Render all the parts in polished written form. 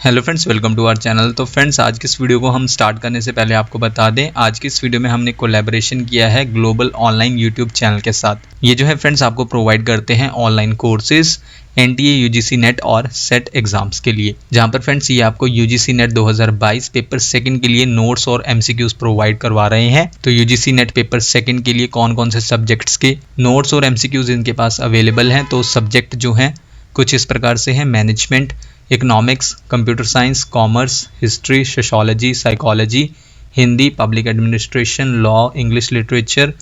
Hello friends, welcome to our channel. तो friends, आज की इस वीडियो को हम स्टार्ट करने से पहले आपको बता दें, आज की इस वीडियो में हमने कोलैबोरेशन किया है ग्लोबल ऑनलाइन यूट्यूब चैनल के साथ। ये जो है फ्रेंड्स आपको प्रोवाइड करते हैं online courses NTA, UGC net और सेट एग्जाम्स के लिए, जहां पर फ्रेंड्स ये आपको यूजीसी नेट 2022 पेपर सेकंड के लिए नोट्स और एमसीक्यूज प्रोवाइड करवा रहे हैं। तो यूजीसी नेट पेपर सेकंड के लिए कौन कौन से सब्जेक्ट्स के नोट्स और एमसीक्यूज इनके पास अवेलेबल हैं। तो सब्जेक्ट जो हैं कुछ इस प्रकार से हैं: management, economics, computer science, commerce, history, sociology, psychology, Hindi, public administration, law, English literature,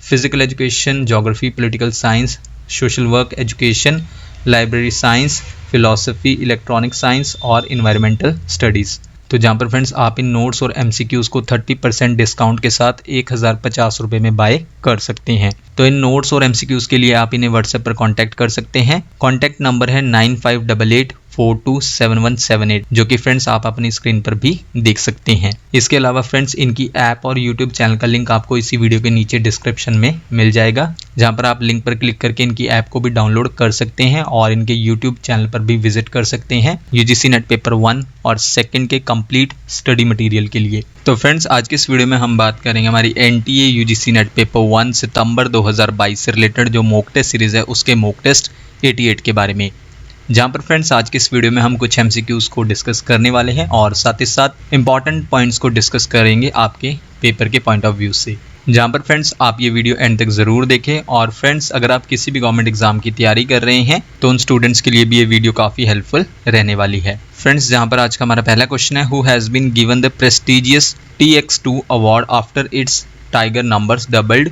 physical education, geography, political science, social work education, library science, philosophy, electronic science और इन्वायरमेंटल स्टडीज़। तो जहाँ पर फ्रेंड्स आप इन नोट्स और एमसीक्यूज़ को 30% discount के साथ 1050 रुपये में बाय कर सकते हैं। तो इन नोट्स और एमसीक्यूज़ के लिए आप इन्हें व्हाट्सएप पर कांटेक्ट कर सकते हैं। कांटेक्ट नंबर है 9588427178, जो कि फ्रेंड्स आप अपनी स्क्रीन पर भी देख सकते हैं। इसके अलावा फ्रेंड्स इनकी ऐप और यूट्यूब चैनल का लिंक आपको इसी वीडियो के नीचे डिस्क्रिप्शन में मिल जाएगा, जहां पर आप लिंक पर क्लिक करके इनकी ऐप को भी डाउनलोड कर सकते हैं और इनके यूट्यूब चैनल पर भी विजिट कर सकते हैं यूजीसी नेट पेपर 1 और सेकंड के कंप्लीट स्टडी मटेरियल के लिए। तो फ्रेंड्स, आज की इस वीडियो में हम बात करेंगे हमारी एनटीए यूजीसी नेट पेपर 1 सितंबर 2022 से रिलेटेड जो मॉक टेस्ट सीरीज है उसके मॉक टेस्ट 88 के बारे में, जहाँ पर फ्रेंड्स आज की इस वीडियो में हम कुछ एमसीक्यूज़ को डिस्कस करने वाले हैं और साथ ही साथ इंपॉर्टेंट पॉइंट्स को डिस्कस करेंगे आपके पेपर के पॉइंट ऑफ व्यू से, जहाँ पर फ्रेंड्स आप ये वीडियो एंड तक ज़रूर देखें। और फ्रेंड्स, अगर आप किसी भी गवर्नमेंट एग्जाम की तैयारी कर रहे हैं तो उन स्टूडेंट्स के लिए भी ये वीडियो काफ़ी हेल्पफुल रहने वाली है। फ्रेंड्स, जहाँ पर आज का हमारा पहला क्वेश्चन है, who has been given the prestigious TX2 award after its tiger numbers doubled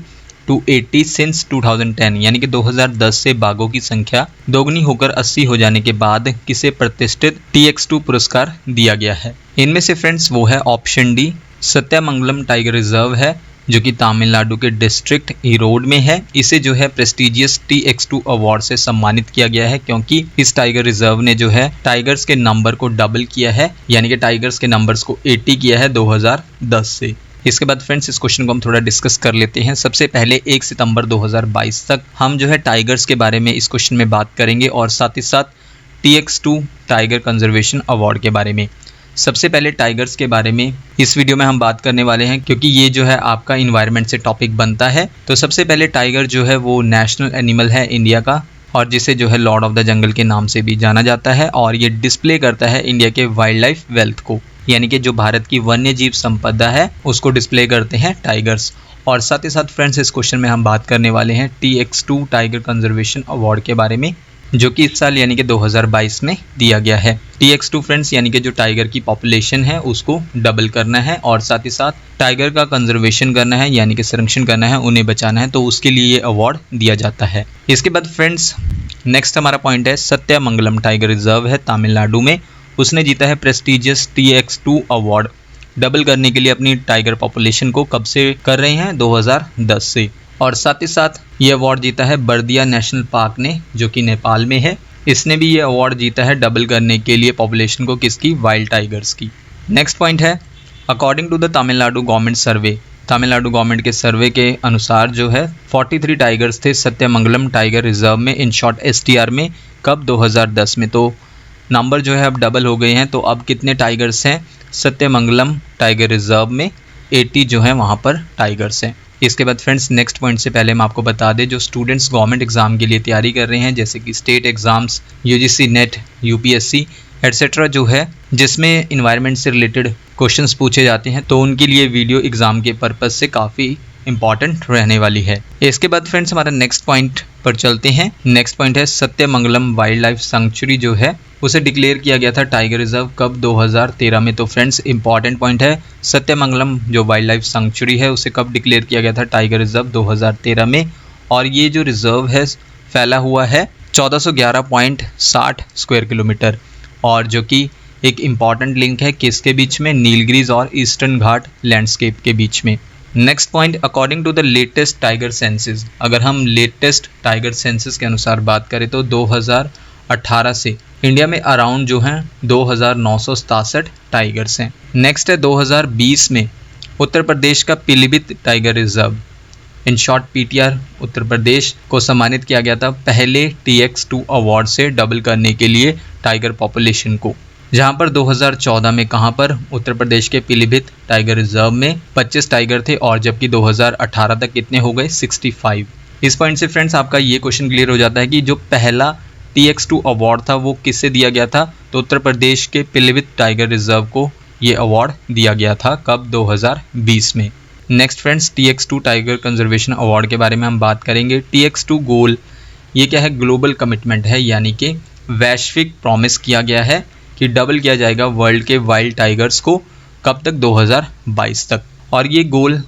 to 80 since 2010, यानी कि 2010 से बाघों की संख्या दोगुनी होकर 80 हो जाने के बाद किसे प्रतिष्ठित TX2 पुरस्कार दिया गया है। इनमें से फ्रेंड्स वो है option D, Sathyamangalam tiger reserve है, जो कि तमिलनाडु के डिस्ट्रिक्ट ईरोड में है। इसे जो है प्रेस्टिजियस TX2 अवार्ड से सम्मानित किया गया है, क्योंकि इस टाइगर रिजर्व ने जो है टाइगर्स के नंबर को डबल किया है, यानी कि टाइगर्स के नंबर्स को 80 किया है 2010 से। इसके बाद फ्रेंड्स इस क्वेश्चन को हम थोड़ा डिस्कस कर लेते हैं। सबसे पहले 1 सितंबर 2022 तक हम जो है टाइगर्स के बारे में इस क्वेश्चन में बात करेंगे और साथ ही साथ TX2 टाइगर कंजर्वेशन अवार्ड के बारे में। सबसे पहले टाइगर्स के बारे में इस वीडियो में हम बात करने वाले हैं, क्योंकि ये जो है आपका इन्वायरमेंट से टॉपिक बनता है। तो सबसे पहले टाइगर जो है वो नेशनल एनिमल है इंडिया का, और जिसे जो है लॉर्ड ऑफ द जंगल के नाम से भी जाना जाता है, और ये डिस्प्ले करता है इंडिया के वाइल्ड लाइफ वेल्थ को, यानी कि जो भारत की वन्य जीव संपदा है उसको डिस्प्ले करते हैं टाइगर्स। और साथ ही साथ फ्रेंड्स इस क्वेश्चन में हम बात करने वाले हैं TX2 टाइगर कंजर्वेशन अवार्ड के बारे में, जो कि इस साल यानी कि 2022 में दिया गया है। TX2 फ्रेंड्स यानी कि जो टाइगर की पॉपुलेशन है उसको डबल करना है और साथ ही साथ टाइगर का कंजर्वेशन करना है, यानी कि संरक्षण करना है, उन्हें बचाना है, तो उसके लिए ये अवार्ड दिया जाता है। इसके बाद फ्रेंड्स नेक्स्ट हमारा पॉइंट है सत्यमंगलम टाइगर रिजर्व है तमिलनाडु में। उसने जीता है प्रेस्टिजियस TX2 अवार्ड डबल करने के लिए अपनी टाइगर पॉपुलेशन को। कब से कर रहे हैं? 2010 से। और साथ ही साथ ये अवार्ड जीता है बर्दिया नेशनल पार्क ने, जो कि नेपाल में है। इसने भी ये अवार्ड जीता है डबल करने के लिए पॉपुलेशन को, किसकी? वाइल्ड टाइगर्स की। नेक्स्ट पॉइंट है according to the Tamil Nadu government survey, Tamil Nadu government के सर्वे के अनुसार जो है 43 टाइगर्स थे सत्यमंगलम टाइगर रिजर्व में, इन शॉर्ट STR में। कब? 2010 में। तो नंबर जो है अब डबल हो गए हैं। तो अब कितने टाइगर्स हैं सत्यमंगलम टाइगर रिजर्व में? 80 जो है वहाँ पर टाइगर्स हैं। इसके बाद फ्रेंड्स नेक्स्ट पॉइंट से पहले हम आपको बता दें, जो स्टूडेंट्स गवर्नमेंट एग्जाम के लिए तैयारी कर रहे हैं, जैसे कि state exams, UGC net, UPSC etcetera जो है, जिसमें इन्वायरमेंट से रिलेटेड क्वेश्चंस पूछे जाते हैं, तो उनके लिए वीडियो एग्जाम के पर्पज़ से काफ़ी इंपॉर्टेंट रहने वाली है। इसके बाद फ्रेंड्स हमारा नेक्स्ट पॉइंट पर चलते हैं। नेक्स्ट पॉइंट है सत्यमंगलम वाइल्ड लाइफ सेंचुरी जो है उसे डिक्लेयर किया गया था टाइगर रिजर्व कब? 2013 में। तो फ्रेंड्स इंपॉर्टेंट पॉइंट है, सत्यमंगलम जो वाइल्ड लाइफ सेंचुरी है उसे कब डिक्लेयर किया गया था? टाइगर रिजर्व 2013 में। और ये जो रिजर्व है फैला हुआ है 1411.60 स्क्वायर किलोमीटर, और जो कि एक इम्पॉर्टेंट लिंक है किसके बीच में? नीलगिरीज और ईस्टर्न घाट लैंडस्केप के बीच में। Next point according to the latest tiger census, अगर हम लेटेस्ट टाइगर सेंसस के अनुसार बात करें तो 2018 से इंडिया में अराउंड जो हैं 2967 टाइगर्स हैं। नेक्स्ट है 2020 में उत्तर प्रदेश का Pilibhit tiger reserve, in short PTR Uttar Pradesh को सम्मानित किया गया था पहले TX2 अवार्ड से डबल करने के लिए टाइगर पॉपुलेशन को। जहां पर 2014 में कहां पर उत्तर प्रदेश के पीलीभीत टाइगर रिजर्व में 25 टाइगर थे और जबकि 2018 तक कितने हो गए 65। इस पॉइंट से फ्रेंड्स आपका ये क्वेश्चन क्लियर हो जाता है कि जो पहला TX2 अवार्ड था वो किससे दिया गया था, तो उत्तर प्रदेश के पीलीभीत टाइगर रिजर्व को ये अवार्ड दिया गया था। कब? 2020 में। Next friends TX2 tiger conservation award के बारे में हम बात करेंगे। TX2 गोल ये क्या है? ग्लोबल कमिटमेंट है, यानी कि वैश्विक प्रॉमिस किया गया है कि डबल किया जाएगा वर्ल्ड के वाइल्ड टाइगर्स को। कब तक? 2022 तक। और ये गोल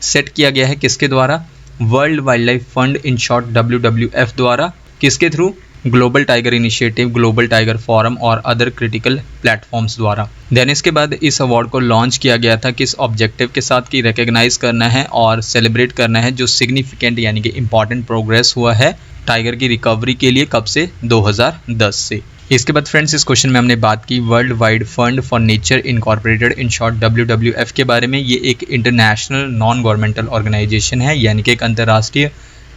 सेट किया गया है किसके द्वारा? World wild life fund, in short WWF द्वारा। किसके through? Global tiger initiative, global tiger forum और अदर क्रिटिकल प्लेटफॉर्म्स द्वारा। देन इसके बाद इस अवार्ड को लॉन्च किया गया था किस ऑब्जेक्टिव के साथ कि रिकॉग्नाइज करना है और सेलिब्रेट करना है जो सिग्निफिकेंट यानी कि इंपॉर्टेंट प्रोग्रेस हुआ है टाइगर की रिकवरी के लिए। कब से? 2010 से। इसके बाद फ्रेंड्स इस क्वेश्चन में हमने बात की world wide fund for nature incorporated, in short WWF के बारे में। ये एक इंटरनेशनल नॉन गवर्नमेंटल ऑर्गेनाइजेशन है, यानी कि एक अंतर्राष्ट्रीय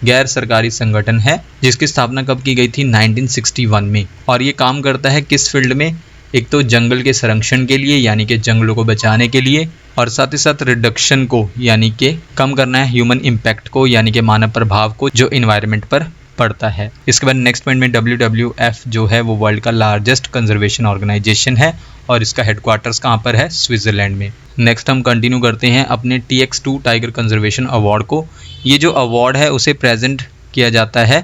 गैर सरकारी संगठन है जिसकी स्थापना कब की गई थी? 1961 में। और ये काम करता है किस फील्ड में? एक तो जंगल के संरक्षण के लिए, यानी कि जंगलों को बचाने के लिए, और साथ ही साथ रिडक्शन को, यानी कि कम करना है ह्यूमन इम्पैक्ट को, यानी कि मानव प्रभाव को जो इन्वायरमेंट पर पड़ता है। इसके बाद नेक्स्ट पॉइंट में WWF जो है वो वर्ल्ड का लार्जेस्ट कंजर्वेशन ऑर्गेनाइजेशन है और इसका हेडक्वार्टर्स कहाँ पर है? स्विट्जरलैंड में। नेक्स्ट हम कंटिन्यू करते हैं अपने TX2 टाइगर कंजर्वेशन अवार्ड को। ये जो अवार्ड है उसे प्रेजेंट किया जाता है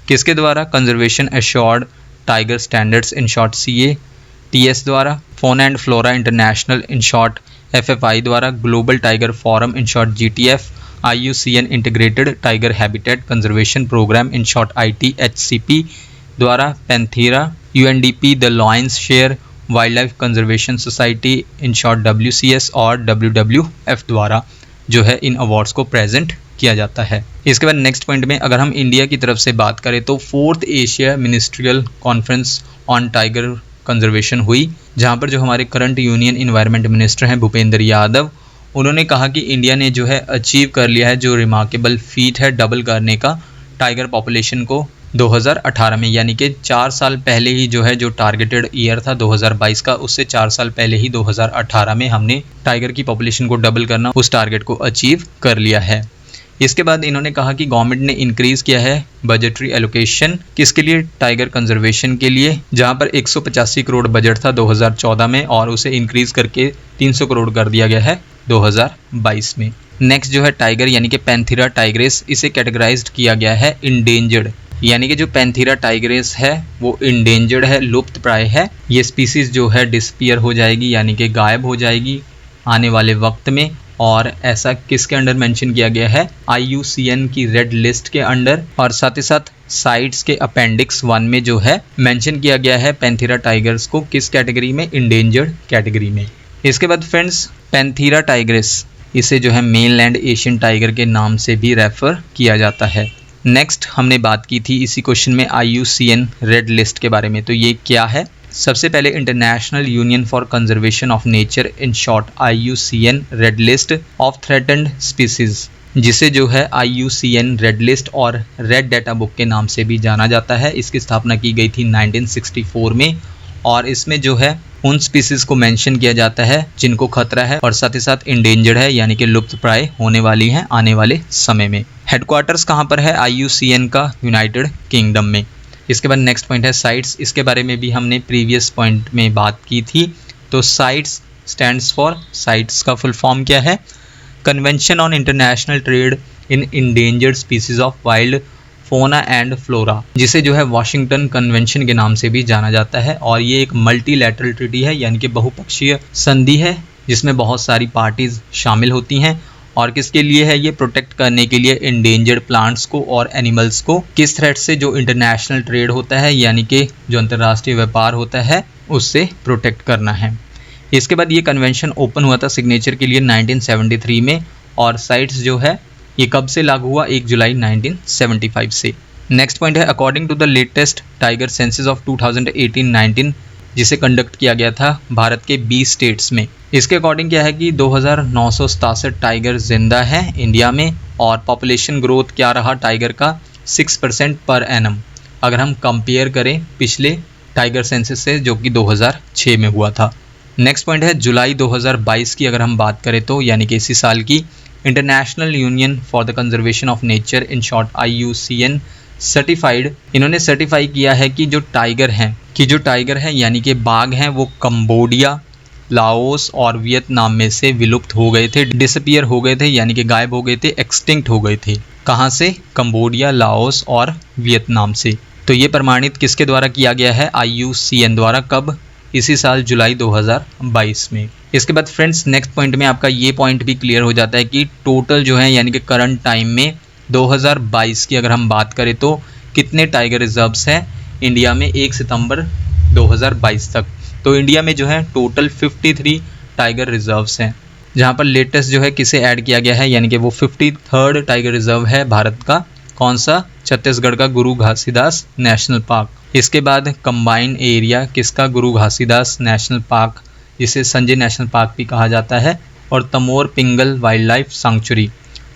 किसके द्वारा? Conservation assured tiger standards, in short CATS द्वारा, fauna and flora international, in short FFI द्वारा, global tiger forum, in short GTF, IUCN integrated tiger habitat conservation programme, in short ITHCP द्वारा, panthera, UNDP the lion's share wildlife conservation society, in short WCS और WWF द्वारा जो है इन awards को present किया जाता है। इसके बाद नेक्स्ट पॉइंट में अगर हम इंडिया की तरफ से बात करें तो 4th Asia ministerial conference on tiger conservation हुई, जहां पर जो हमारे करंट यूनियन इन्वायरमेंट मिनिस्टर हैं भूपेंद्र यादव, उन्होंने कहा कि इंडिया ने जो है अचीव कर लिया है जो रिमार्केबल फीट है डबल करने का टाइगर पॉपुलेशन को 2018 में, यानी कि 4 साल पहले ही जो है जो टारगेटेड ईयर था 2022 का, उससे 4 साल पहले ही 2018 में हमने टाइगर की पॉपुलेशन को डबल करना उस टारगेट को अचीव कर लिया है। इसके बाद इन्होंने कहा कि गवर्नमेंट ने इंक्रीज़ किया है बजटरी एलोकेशन किसके लिए? टाइगर कंजर्वेशन के लिए, जहां पर 185 करोड़ बजट था 2014 में और उसे इंक्रीज़ करके 300 करोड़ कर दिया गया है 2022 में। नेक्स्ट जो है टाइगर यानी कि पैंथेरा टाइग्रेस, इसे कैटेगराइज्ड किया गया है इंडेंजर्ड, यानी कि जो पैंथेरा टाइग्रेस है वो इंडेंजर्ड है, लुप्त प्राय है। ये स्पीसीज जो है डिसपियर हो जाएगी, यानी कि गायब हो जाएगी आने वाले वक्त में। और ऐसा किसके अंडर मेंशन किया गया है? IUCN की रेड लिस्ट के अंडर, और साथ ही साथ साइट्स के अपेंडिक्स 1 में जो है मेंशन किया गया है पैंथेरा टाइगर्स को किस कैटेगरी में? इंडेंजर्ड कैटेगरी में। इसके बाद फ्रेंड्स पैंथेरा टाइग्रेस, इसे जो है मेनलैंड एशियन टाइगर के नाम से भी रेफर किया जाता है। नेक्स्ट हमने बात की थी इसी क्वेश्चन में IUCN रेड लिस्ट के बारे में, तो ये क्या है? सबसे पहले international union for conservation of nature, in short IUCN red list of threatened species, जिसे जो है IUCN रेड लिस्ट और रेड डाटा बुक के नाम से भी जाना जाता है। इसकी स्थापना की गई थी 1964 में और इसमें जो है उन स्पीसीज को मेंशन किया जाता है जिनको खतरा है और साथ ही साथ इंडेंजर्ड है, यानी कि लुप्त प्राय होने वाली हैं आने वाले समय में। हेडक्वार्टर्स कहाँ पर है IUCN का? यूनाइटेड किंगडम में। इसके बाद नेक्स्ट पॉइंट है साइट्स, इसके बारे में भी हमने प्रीवियस पॉइंट में बात की थी। तो साइट्स स्टैंड्स फॉर, साइट्स का फुल फॉर्म क्या है? Convention on international trade in endangered species of wild फोना एंड फ्लोरा, जिसे जो है वाशिंगटन कन्वेंशन के नाम से भी जाना जाता है। और ये एक मल्टीलैटरल ट्रीटी है, यानी कि बहुपक्षीय संधि है जिसमें बहुत सारी पार्टीज शामिल होती हैं। और किसके लिए है? ये प्रोटेक्ट करने के लिए इंडेंजर्ड प्लांट्स को और एनिमल्स को किस थ्रेट से? जो इंटरनेशनल ट्रेड होता है, यानी कि जो अंतर्राष्ट्रीय व्यापार होता है उससे प्रोटेक्ट करना है। इसके बाद ये कन्वेंशन ओपन हुआ था सिग्नेचर के लिए 1973 में और साइट्स जो है ये कब से लागू हुआ? 1 जुलाई 1975 से। नेक्स्ट पॉइंट है according to the latest tiger census of 2018-19 जिसे कंडक्ट किया गया था भारत के 20 स्टेट्स में। इसके अकॉर्डिंग क्या है कि 2967 टाइगर जिंदा हैं इंडिया में और पॉपुलेशन ग्रोथ क्या रहा टाइगर का? 6% पर एनम। अगर हम कंपेयर करें पिछले टाइगर सेंसस से, जो कि 2006 में हुआ था। नेक्स्ट पॉइंट है जुलाई 2022 की अगर हम बात करें तो, यानी कि इसी साल की, international union for the conservation of nature, in short IUCN certified, इन्होंने सर्टिफाई किया है कि जो टाइगर हैं यानी कि बाघ हैं, वो कंबोडिया, लाओस और वियतनाम में से विलुप्त हो गए थे, डिसअपियर हो गए थे, यानी कि गायब हो गए थे, एक्सटिंक्ट हो गए थे। कहाँ से? कंबोडिया, लाओस और वियतनाम से। तो ये प्रमाणित किसके द्वारा किया गया है? IUCN द्वारा। कब? इसी साल जुलाई 2022 में। इसके बाद फ्रेंड्स नेक्स्ट पॉइंट में आपका ये पॉइंट भी क्लियर हो जाता है कि टोटल जो है यानी कि करंट टाइम में 2022 की अगर हम बात करें तो कितने टाइगर रिजर्व्स हैं इंडिया में 1 सितंबर 2022 तक। तो इंडिया में जो है टोटल 53 टाइगर रिजर्व्स हैं, जहां पर लेटेस्ट जो है किसे ऐड किया गया है, यानी कि वो 53rd टाइगर रिजर्व है भारत का। कौन सा? छत्तीसगढ़ का गुरु घासीदास नेशनल पार्क। इसके बाद कंबाइंड एरिया किसका? गुरु घासीदास नेशनल पार्क, जिसे संजय नेशनल पार्क भी कहा जाता है, और तमोर पिंगल वाइल्ड लाइफ सैंक्चुरी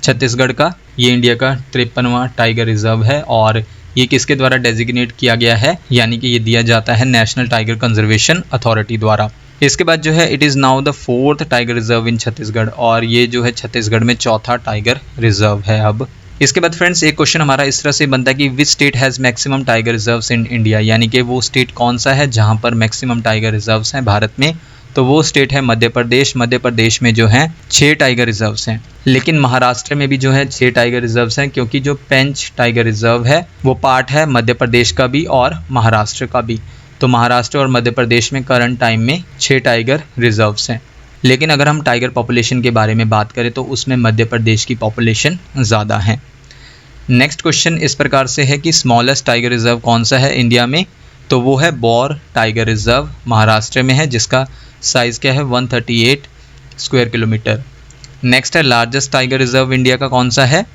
छत्तीसगढ़ का। ये इंडिया का 53वां टाइगर रिजर्व है और ये किसके द्वारा डेजिग्नेट किया गया है, यानी कि ये दिया जाता है नेशनल टाइगर कंजर्वेशन अथॉरिटी द्वारा। इसके बाद जो है it is now the 4th tiger reserve इन छत्तीसगढ़, और ये जो है छत्तीसगढ़ में 4था टाइगर रिजर्व है अब। इसके बाद फ्रेंड्स एक क्वेश्चन हमारा इस तरह से बनता है कि which state has maximum tiger reserves in India, यानी कि वो स्टेट कौन सा है जहां पर मैक्सिमम टाइगर रिजर्व्स हैं भारत में। तो वो स्टेट है मध्य प्रदेश। मध्य प्रदेश में जो है 6 टाइगर रिजर्व्स हैं, लेकिन महाराष्ट्र में भी जो है 6 टाइगर रिजर्व्स हैं, क्योंकि जो पेंच टाइगर रिजर्व है वो पार्ट है मध्य प्रदेश का भी और महाराष्ट्र का भी। तो महाराष्ट्र और मध्य प्रदेश में करंट टाइम में 6 टाइगर रिजर्व्स हैं। लेकिन अगर हम टाइगर पॉपुलेशन के बारे में बात करें तो उसमें मध्य प्रदेश की पॉपुलेशन ज़्यादा है। नेक्स्ट क्वेश्चन इस प्रकार से है कि स्मॉलेस्ट टाइगर रिजर्व कौन सा है इंडिया में। तो वो है बौर टाइगर रिजर्व, महाराष्ट्र में है, जिसका साइज़ क्या है? 138 स्क्वायर किलोमीटर। नेक्स्ट है लार्जेस्ट टाइगर रिजर्व इंडिया का कौन सा है।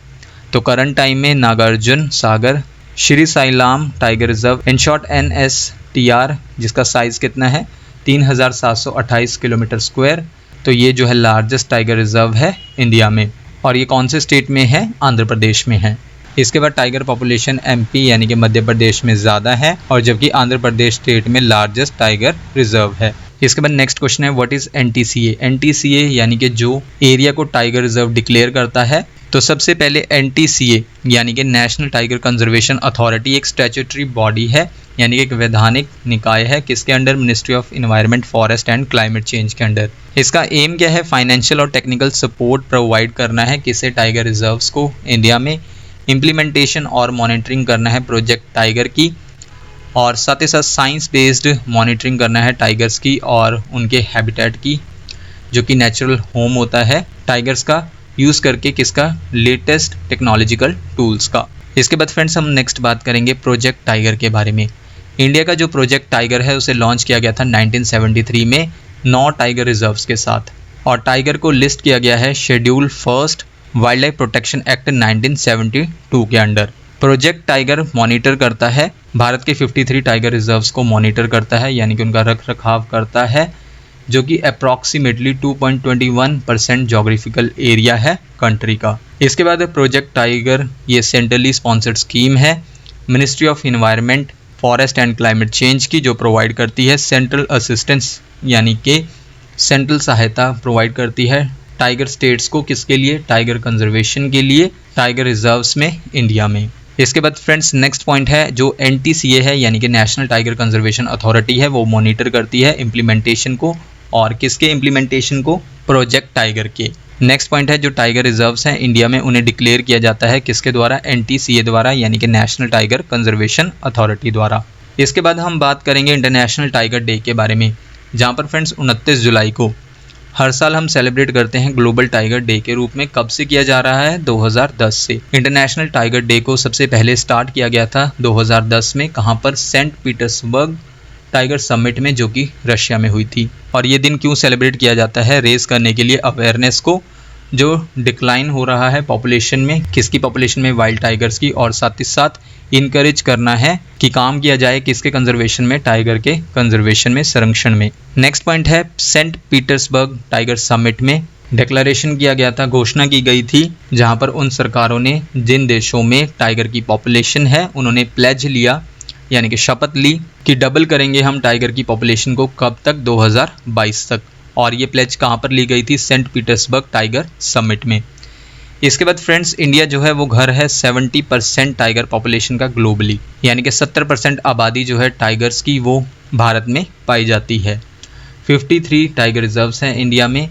तो करंट टाइम में Nagarjuna Sagar Srisailam tiger reserve, in short NSTR, जिसका साइज़ कितना है? 3728 किलोमीटर स्क्वायर। तो ये जो है लार्जेस्ट टाइगर रिजर्व है इंडिया में, और ये कौन से स्टेट में है? आंध्र प्रदेश में है। इसके बाद टाइगर पॉपुलेशन MP यानी कि मध्य प्रदेश में ज़्यादा है, और जबकि आंध्र प्रदेश स्टेट में लार्जेस्ट टाइगर रिजर्व है। इसके बाद नेक्स्ट क्वेश्चन है व्हाट इज़ NTCA। NTCA यानी कि जो एरिया को टाइगर रिजर्व डिक्लेयर करता है। तो सबसे पहले NTCA यानी कि नेशनल टाइगर कंजर्वेशन अथॉरिटी एक स्टैट्यूटरी बॉडी है, यानी कि एक वैधानिक निकाय है, किसके under? Ministry of environment, forest and climate change के अंडर। इसका एम क्या है? फाइनेंशियल और टेक्निकल सपोर्ट प्रोवाइड करना है किसे? टाइगर रिजर्व्स को इंडिया में। इम्प्लीमेंटेशन और मॉनिटरिंग करना है प्रोजेक्ट टाइगर की, और साथ ही साथ साइंस बेस्ड मॉनिटरिंग करना है टाइगर्स की और उनके हैबिटेट की, जो कि नेचुरल होम होता है टाइगर्स का, यूज़ करके किसका? लेटेस्ट टेक्नोलॉजिकल टूल्स का। इसके बाद फ्रेंड्स हम नेक्स्ट बात करेंगे प्रोजेक्ट टाइगर के बारे में। इंडिया का जो प्रोजेक्ट टाइगर है उसे लॉन्च किया गया था 1973 में 9 टाइगर रिजर्व्स के साथ, और टाइगर को लिस्ट किया गया है schedule 1 wild life protection act 1972 के अंडर। प्रोजेक्ट टाइगर मॉनिटर करता है भारत के 53 टाइगर रिजर्व्स को मॉनिटर करता है, यानी कि उनका रख रखाव करता है, जो कि अप्रॉक्सीमेटली 2.21% जोग्राफिकल एरिया है कंट्री का। इसके बाद प्रोजेक्ट टाइगर ये सेंट्रली स्पॉन्सर्ड स्कीम है ministry of environment, forest and climate change की, जो प्रोवाइड करती है सेंट्रल असिस्टेंस, यानी कि सेंट्रल सहायता प्रोवाइड करती है टाइगर स्टेट्स को, किसके लिए? टाइगर कंजर्वेशन के लिए टाइगर रिजर्व्स में इंडिया में। इसके बाद फ्रेंड्स नेक्स्ट पॉइंट है जो NTCA है, यानी कि नेशनल टाइगर कंजर्वेशन अथॉरिटी है, वो मॉनिटर करती है इम्प्लीमेंटेशन को, और किसके इम्प्लीमेंटेशन को? प्रोजेक्ट टाइगर के। नेक्स्ट पॉइंट है जो टाइगर रिजर्व्स हैं इंडिया में उन्हें डिक्लेयर किया जाता है किसके द्वारा? NTCA द्वारा, यानी कि नेशनल टाइगर कंजर्वेशन अथॉरिटी द्वारा। इसके बाद हम बात करेंगे इंटरनेशनल टाइगर डे के बारे में, जहाँ पर फ्रेंड्स 29 जुलाई को हर साल हम सेलिब्रेट करते हैं ग्लोबल टाइगर डे के रूप में। कब से किया जा रहा है? 2010 से। इंटरनेशनल टाइगर डे को सबसे पहले स्टार्ट किया गया था 2010 में, कहाँ पर? सेंट पीटर्सबर्ग टाइगर समिट में, जो कि रशिया में हुई थी। और ये दिन क्यों सेलिब्रेट किया जाता है? रेस करने के लिए अवेयरनेस को, जो डिक्लाइन हो रहा है पॉपुलेशन में, किसकी पॉपुलेशन में? वाइल्ड टाइगर्स की, और साथ ही साथ इनकरेज करना है कि काम किया जाए किसके कंजर्वेशन में? टाइगर के कंजर्वेशन में, संरक्षण में। नेक्स्ट पॉइंट है सेंट पीटर्सबर्ग टाइगर समिट में डिक्लेरेशन किया गया था, घोषणा की गई थी, जहां पर उन सरकारों ने जिन देशों में टाइगर की पॉपुलेशन है उन्होंने प्लेज लिया, यानी कि शपथ ली कि डबल करेंगे हम टाइगर की पॉपुलेशन को, कब तक, 2022 तक। और ये प्लेज कहाँ पर ली गई थी, सेंट पीटर्सबर्ग टाइगर समिट में। इसके बाद फ्रेंड्स इंडिया जो है वो घर है 70% टाइगर पॉपुलेशन का ग्लोबली, यानी कि 70% आबादी जो है टाइगर्स की वो भारत में पाई जाती है। 53 टाइगर रिजर्व्स हैं इंडिया में,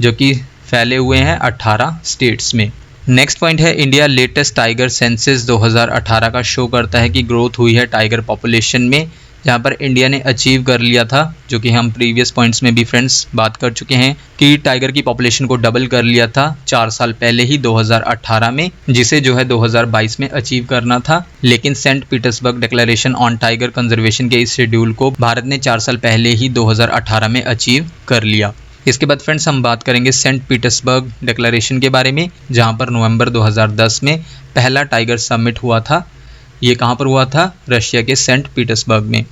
जो कि फैले हुए हैं 18 स्टेट्स में। नेक्स्ट पॉइंट है इंडिया लेटेस्ट टाइगर सेंसस 2018 का शो करता है कि ग्रोथ हुई है टाइगर पॉपुलेशन में, जहाँ पर इंडिया ने अचीव कर लिया था, जो कि हम प्रीवियस पॉइंट्स में भी फ्रेंड्स बात कर चुके हैं कि टाइगर की पॉपुलेशन को डबल कर लिया था 4 साल पहले ही 2018 में, जिसे जो है 2022 में अचीव करना था। लेकिन Saint Petersburg declaration on tiger conservation के इस शेड्यूल को भारत ने 4 साल पहले ही 2018 में अचीव कर लिया। इसके बाद फ्रेंड्स हम बात करेंगे सेंट पीटर्सबर्ग डिक्लेरेशन के बारे में, जहाँ पर नवंबर 2010 में पहला टाइगर समिट हुआ था। ये कहाँ पर हुआ था, रशिया के सेंट पीटर्सबर्ग में।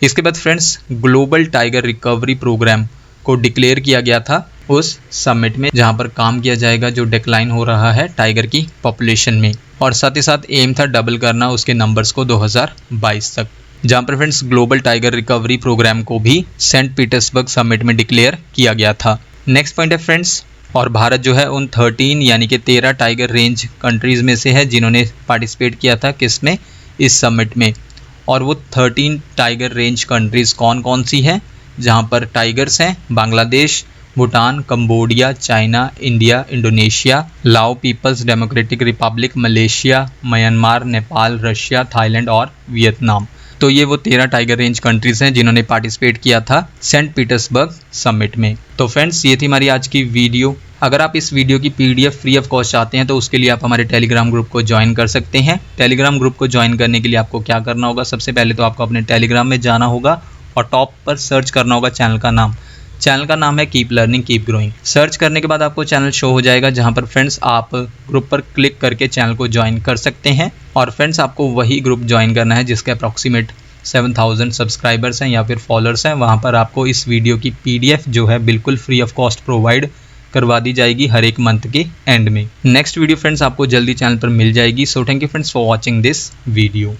इसके बाद friends global tiger recovery programme को डिक्लेयर किया गया था उस समिट में, जहाँ पर काम किया जाएगा जो डिक्लाइन हो रहा है टाइगर की पॉपुलेशन में, और साथ ही साथ एम था डबल करना उसके नंबर्स को 2022 तक, जहाँ पर friends global tiger recovery programme को भी सेंट पीटर्सबर्ग समिट में डिक्लेयर किया गया था। नेक्स्ट पॉइंट है फ्रेंड्स, और भारत जो है उन 13 यानी कि 13 टाइगर रेंज कंट्रीज़ में से है जिन्होंने पार्टिसिपेट किया था किसमें, इस समिट में। और वो 13 टाइगर रेंज कंट्रीज़ कौन कौन सी हैं, जहाँ पर टाइगर्स हैं Bangladesh, Bhutan, Cambodia, China, India, Indonesia, Lao People's Democratic Republic, Malaysia, Myanmar, Nepal, Russia, Thailand और वियतनाम। तो ये वो 13 टाइगर रेंज कंट्रीज़ हैं जिन्होंने पार्टिसिपेट किया था सेंट पीटर्सबर्ग समिट में। तो फ्रेंड्स ये थी हमारी आज की वीडियो। अगर आप इस वीडियो की PDF फ्री ऑफ कॉस्ट चाहते हैं तो उसके लिए आप हमारे टेलीग्राम ग्रुप को ज्वाइन कर सकते हैं। टेलीग्राम ग्रुप को ज्वाइन करने के लिए आपको क्या करना होगा, सबसे पहले तो आपको अपने टेलीग्राम में जाना होगा और टॉप पर सर्च करना होगा चैनल का नाम। चैनल का नाम है keep learning keep growing. Search करने के बाद आपको चैनल शो हो जाएगा, जहां पर फ्रेंड्स आप ग्रुप पर क्लिक करके चैनल को ज्वाइन कर सकते हैं। और फ्रेंड्स आपको वही ग्रुप ज्वाइन करना है जिसके अप्रॉक्सीमेट 7000 सब्सक्राइबर्स हैं या फिर फॉलोअर्स हैं। वहाँ पर आपको इस वीडियो की PDF जो है बिल्कुल फ्री ऑफ कॉस्ट प्रोवाइड करवा दी जाएगी हर एक मंथ के एंड में। नेक्स्ट वीडियो फ्रेंड्स आपको जल्दी चैनल पर मिल जाएगी। So thank you friends for watching this video.